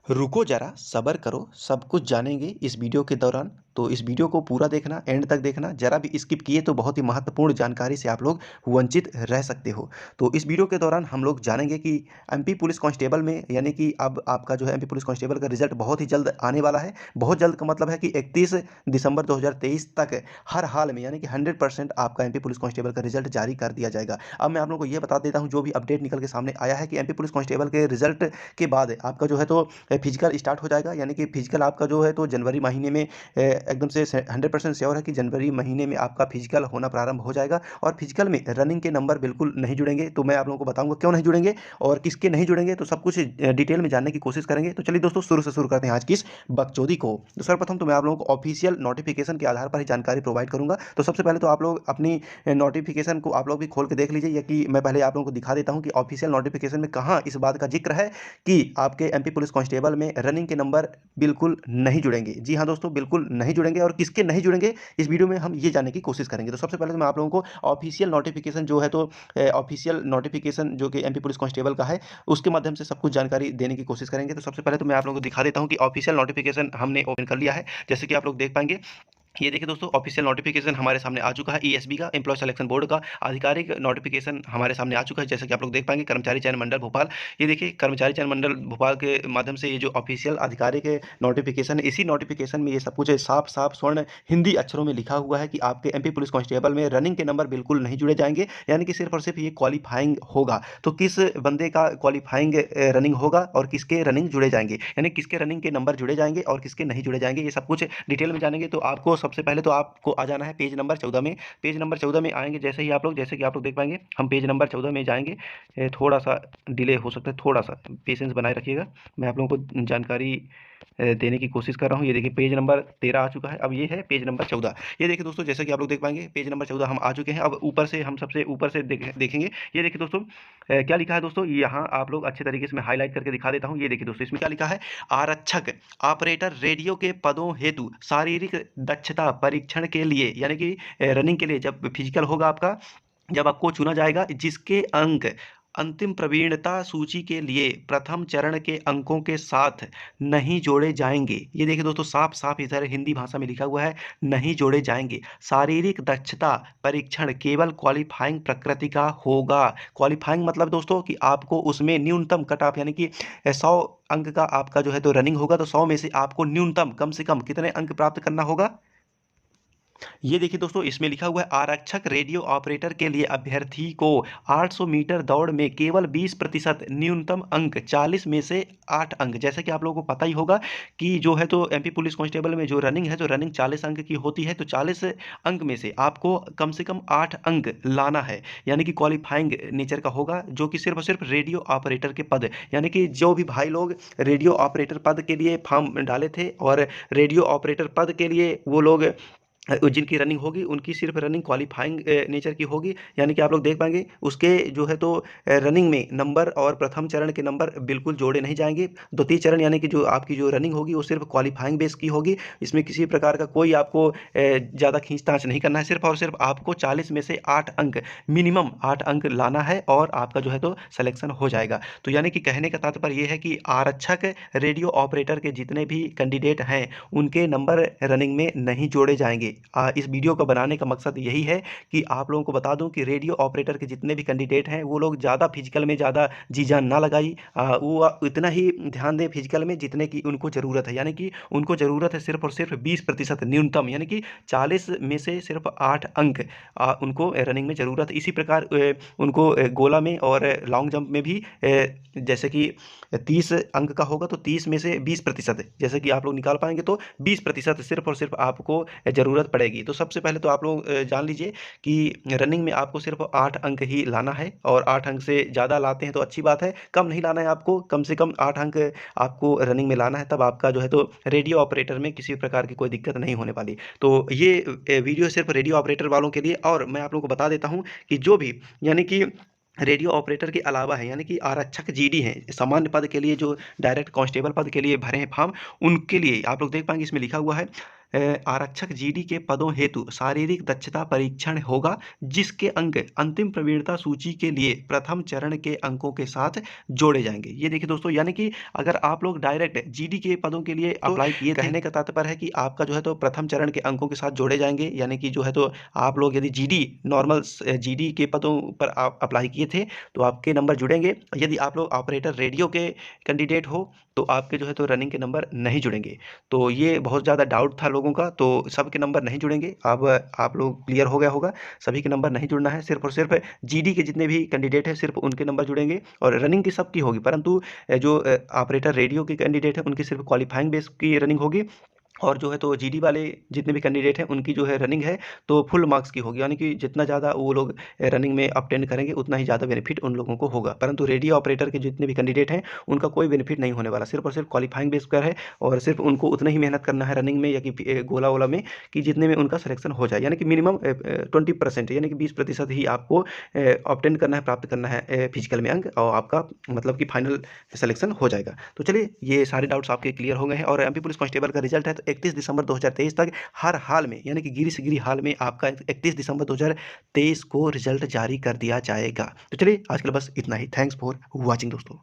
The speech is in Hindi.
रुको ज़रा, सब्र करो, सब कुछ जानेंगे इस वीडियो के दौरान। तो इस वीडियो को पूरा देखना, एंड तक देखना। ज़रा भी स्किप किए तो बहुत ही महत्वपूर्ण जानकारी से आप लोग वंचित रह सकते हो। तो इस वीडियो के दौरान हम लोग जानेंगे कि एमपी पुलिस कांस्टेबल में, यानी कि अब आपका जो है एमपी पुलिस कांस्टेबल का रिजल्ट बहुत ही जल्द आने वाला है। बहुत जल्द का मतलब है कि 31 दिसंबर 2023 तक हर हाल में, यानी कि 100% आपका एमपी पुलिस कांस्टेबल का रिजल्ट जारी कर दिया जाएगा। अब मैं आप लोगों को ये बता देता हूँ, जो भी अपडेट निकल के सामने आया है कि एमपी पुलिस कांस्टेबल के रिजल्ट के बाद आपका जो है तो फिजिकल स्टार्ट हो जाएगा। यानी कि फिजिकल आपका जो है तो जनवरी महीने में एकदम से 100% श्योर है कि जनवरी महीने में आपका फिजिकल होना प्रारंभ हो जाएगा। और फिजिकल में रनिंग के नंबर बिल्कुल नहीं जुड़ेंगे। तो मैं आप लोगों को बताऊंगा क्यों नहीं जुड़ेंगे और किसके नहीं जुड़ेंगे, तो सब कुछ डिटेल में जानने की कोशिश करेंगे। तो चलिए दोस्तों, शुरू से शुरू करते हैं आज की इस बकचोदी को। तो सर्वप्रथम तो मैं आप लोगों को ऑफिशियल नोटिफिकेशन के आधार पर ही जानकारी प्रोवाइड करूंगा। तो सबसे पहले तो आप लोग अपनी नोटिफिकेशन को आप लोग भी खोल के देख लीजिए, या कि मैं पहले आप लोगों को दिखा देता हूं कि ऑफिशियल नोटिफिकेशन में कहां इस बात का जिक्र है कि आपके एमपी पुलिस कांस्टेबल में रनिंग के नंबर बिल्कुल नहीं जुड़ेंगे। जी हाँ दोस्तों, बिल्कुल नहीं जुड़ेंगे। और किसके नहीं जुड़ेंगे, इस वीडियो में हम ये जानने की कोशिश करेंगे। तो सबसे पहले तो मैं आप लोगों को ऑफिशियल नोटिफिकेशन जो है तो ऑफिशियल नोटिफिकेशन जो कि एमपी पुलिस कांस्टेबल का है, उसके माध्यम से सब कुछ जानकारी देने की कोशिश करेंगे। तो सबसे पहले तो मैं आप लोगों को दिखा देता हूँ कि ऑफिशियल नोटिफिकेशन हमने ओपन कर लिया है। जैसे कि आप लोग देख पाएंगे, ये देखिए दोस्तों, ऑफिशियल नोटिफिकेशन हमारे सामने आ चुका है। ईएसबी का, एम्प्लॉय सिलेक्शन बोर्ड का आधिकारिक नोटिफिकेशन हमारे सामने आ चुका है। जैसे कि आप लोग देख पाएंगे, कर्मचारी चयन मंडल भोपाल। ये देखिए, कर्मचारी चयन मंडल भोपाल के माध्यम से ये जो ऑफिशियल आधिकारिक नोटिफिकेशन है, इसी नोटिफिकेशन में ये सब कुछ साफ साफ स्वर्ण हिंदी अक्षरों में लिखा हुआ है कि आपके एमपी पुलिस कांस्टेबल में रनिंग के नंबर बिल्कुल नहीं जुड़े जाएंगे। यानी कि सिर्फ और सिर्फ ये क्वालिफाइंग होगा। तो किस बंदे का क्वालिफाइंग रनिंग होगा और किसके रनिंग जुड़े जाएंगे, यानी किसके रनिंग के नंबर जुड़े जाएंगे और किसके नहीं जुड़े जाएंगे, ये सब कुछ डिटेल में जानेंगे। तो आपको सबसे पहले तो आपको आ जाना है पेज नंबर 14 में। पेज नंबर 14 में आएंगे जैसे ही आप लोग, जैसे कि आप लोग देख पाएंगे, हम पेज नंबर 14 में जाएंगे। थोड़ा सा डिले हो सकता है, थोड़ा सा पेशेंस बनाए रखिएगा। मैं आप लोगों को जानकारी देने की कोशिश कर रहा हूँ। ये देखिए, पेज नंबर 13 आ चुका है। अब ये है पेज नंबर 14। ये देखिए दोस्तों, जैसे कि आप लोग देख पाएंगे, पेज नंबर 14 हम आ चुके हैं। अब ऊपर से, हम सबसे ऊपर से देखेंगे। ये देखिए दोस्तों, क्या लिखा है दोस्तों, यहाँ आप लोग अच्छे तरीके से मैं हाईलाइट करके दिखा देता हूँ। ये देखिए दोस्तों, इसमें क्या लिखा है, आरक्षक ऑपरेटर रेडियो के पदों हेतु शारीरिक दक्षता परीक्षण के लिए, यानी कि रनिंग के लिए जब फिजिकल होगा आपका, जब आपको चुना जाएगा, जिसके अंक अंतिम प्रवीणता सूची के लिए प्रथम चरण के अंकों के साथ नहीं जोड़े जाएंगे। ये देखिए दोस्तों, साफ साफ इधर हिंदी भाषा में लिखा हुआ है, नहीं जोड़े जाएंगे। शारीरिक दक्षता परीक्षण केवल क्वालिफाइंग प्रकृति का होगा। क्वालिफाइंग मतलब दोस्तों कि आपको उसमें न्यूनतम कट ऑफ, यानी कि 100 अंक का आपका जो है तो रनिंग होगा, तो 100 में से आपको न्यूनतम कम से कम कितने अंक प्राप्त करना होगा। ये देखिए दोस्तों, इसमें लिखा हुआ है, आरक्षक रेडियो ऑपरेटर के लिए अभ्यर्थी को 800 मीटर दौड़ में केवल 20% न्यूनतम अंक, 40 में से 8 अंक। जैसे कि आप लोगों को पता ही होगा कि जो है तो एमपी पुलिस कांस्टेबल में जो रनिंग है, तो रनिंग 40 अंक की होती है। तो 40 अंक में से आपको कम से कम 8 अंक लाना है, यानी कि क्वालिफाइंग नेचर का होगा, जो कि सिर्फ और सिर्फ रेडियो ऑपरेटर के पद, यानी कि जो भी भाई लोग रेडियो ऑपरेटर पद के लिए फॉर्म डाले थे और रेडियो ऑपरेटर पद के लिए वो लोग जिनकी रनिंग होगी, उनकी सिर्फ रनिंग क्वालिफाइंग नेचर की होगी। यानी कि आप लोग देख पाएंगे, उसके जो है तो रनिंग में नंबर और प्रथम चरण के नंबर बिल्कुल जोड़े नहीं जाएंगे। द्वितीय चरण यानी कि जो आपकी जो रनिंग होगी, वो सिर्फ क्वालिफाइंग बेस की होगी। इसमें किसी प्रकार का कोई आपको ज़्यादा खींचतांच नहीं करना है। सिर्फ और सिर्फ आपको 40 में से 8 अंक, मिनिमम 8 अंक लाना है और आपका जो है तो सिलेक्शन हो जाएगा। तो यानी कि कहने का तात्पर्य ये है कि आरक्षक रेडियो ऑपरेटर के जितने भी कैंडिडेट हैं, उनके नंबर रनिंग में नहीं जोड़े जाएंगे। इस वीडियो को बनाने का मकसद यही है कि आप लोगों को बता दूं कि रेडियो ऑपरेटर के जितने भी कैंडिडेट हैं, वो लोग ज़्यादा फिजिकल में ज़्यादा जी जान ना लगाई, वो इतना ही ध्यान दें फिजिकल में जितने की उनको ज़रूरत है। यानी कि उनको ज़रूरत है सिर्फ और सिर्फ 20% न्यूनतम, यानी कि 40 में से सिर्फ 8 अंक उनको रनिंग में ज़रूरत है। इसी प्रकार उनको गोला में और लॉन्ग जंप में भी जैसे कि 30 अंक का होगा, तो 30 में से 20%, जैसे कि आप लोग निकाल पाएंगे, तो 20% सिर्फ और सिर्फ आपको ज़रूरत पड़ेगी। तो सबसे पहले तो आप लोग जान लीजिए कि रनिंग में आपको सिर्फ 8 अंक ही लाना है, और 8 अंक से ज़्यादा लाते हैं तो अच्छी बात है, कम नहीं लाना है आपको, कम से कम 8 अंक आपको रनिंग में लाना है। तब आपका जो है तो रेडियो ऑपरेटर में किसी प्रकार की कोई दिक्कत नहीं होने वाली। तो ये वीडियो सिर्फ रेडियो ऑपरेटर वालों के लिए। और मैं आप लोगों को बता देता हूँ कि जो भी, यानी कि रेडियो ऑपरेटर के अलावा है, यानी कि आरक्षक जीडी हैं, सामान्य पद के लिए जो डायरेक्ट कांस्टेबल पद के लिए भरे हैं फॉर्म, उनके लिए आप लोग देख पाएंगे, इसमें लिखा हुआ है, आरक्षक जीडी के पदों हेतु शारीरिक दक्षता परीक्षण होगा, जिसके अंक अंतिम प्रवीणता सूची के लिए प्रथम चरण के अंकों के साथ जोड़े जाएंगे। ये देखिए दोस्तों, यानी कि अगर आप लोग डायरेक्ट जीडी के पदों के लिए अप्लाई किए, कहने का तात्पर्य है कि आपका जो है तो प्रथम चरण के अंकों के साथ जोड़े जाएंगे, यानी कि जो है तो आप लोग यदि जीडी नॉर्मल जीडी के पदों पर आप अप्लाई किए थे तो आपके नंबर जुड़ेंगे। यदि आप लोग ऑपरेटर रेडियो के कैंडिडेट हो तो आपके जो है तो रनिंग के नंबर नहीं जुड़ेंगे। तो ये बहुत ज़्यादा डाउट था लोगों का, तो सबके नंबर नहीं जुड़ेंगे। अब आप लोग क्लियर हो गया होगा, सभी के नंबर नहीं जुड़ना है, सिर्फ और सिर्फ जीडी के जितने भी कैंडिडेट हैं सिर्फ उनके नंबर जुड़ेंगे और रनिंग की सबकी होगी, परंतु जो ऑपरेटर रेडियो के कैंडिडेट हैं उनकी सिर्फ क्वालिफाइंग बेस की रनिंग होगी और जो है तो जीडी वाले जितने भी कैंडिडेट हैं उनकी जो है रनिंग है तो फुल मार्क्स की होगी, यानी कि जितना ज़्यादा वो लोग रनिंग में अटेंड करेंगे उतना ही ज़्यादा बेनिफिट उन लोगों को होगा। परंतु रेडियो ऑपरेटर के जितने भी कैंडिडेट हैं उनका कोई बेनिफिट नहीं होने वाला, सिर्फ और सिर्फ क्वालिफाइंग बेस पर है और सिर्फ उनको उतना ही मेहनत करना है रनिंग में या कि गोला वोला में कि जितने में उनका सिलेक्शन हो जाए, यानी कि मिनिमम 20% यानी कि 20% ही आपको ऑब्टेन करना है, प्राप्त करना है फिजिकल में अंक और आपका मतलब कि फाइनल सिलेक्शन हो जाएगा। तो चलिए ये सारे डाउट्स आपके क्लियर हो गए हैं और एमपी पुलिस कांस्टेबल का रिजल्ट है तो 31 दिसंबर 2023 तक हर हाल में, यानी कि गिरी से गिरी हाल में आपका 31 दिसंबर 2023 को रिजल्ट जारी कर दिया जाएगा। तो चलिए आज के लिए बस इतना ही। थैंक्स फॉर वॉचिंग दोस्तों।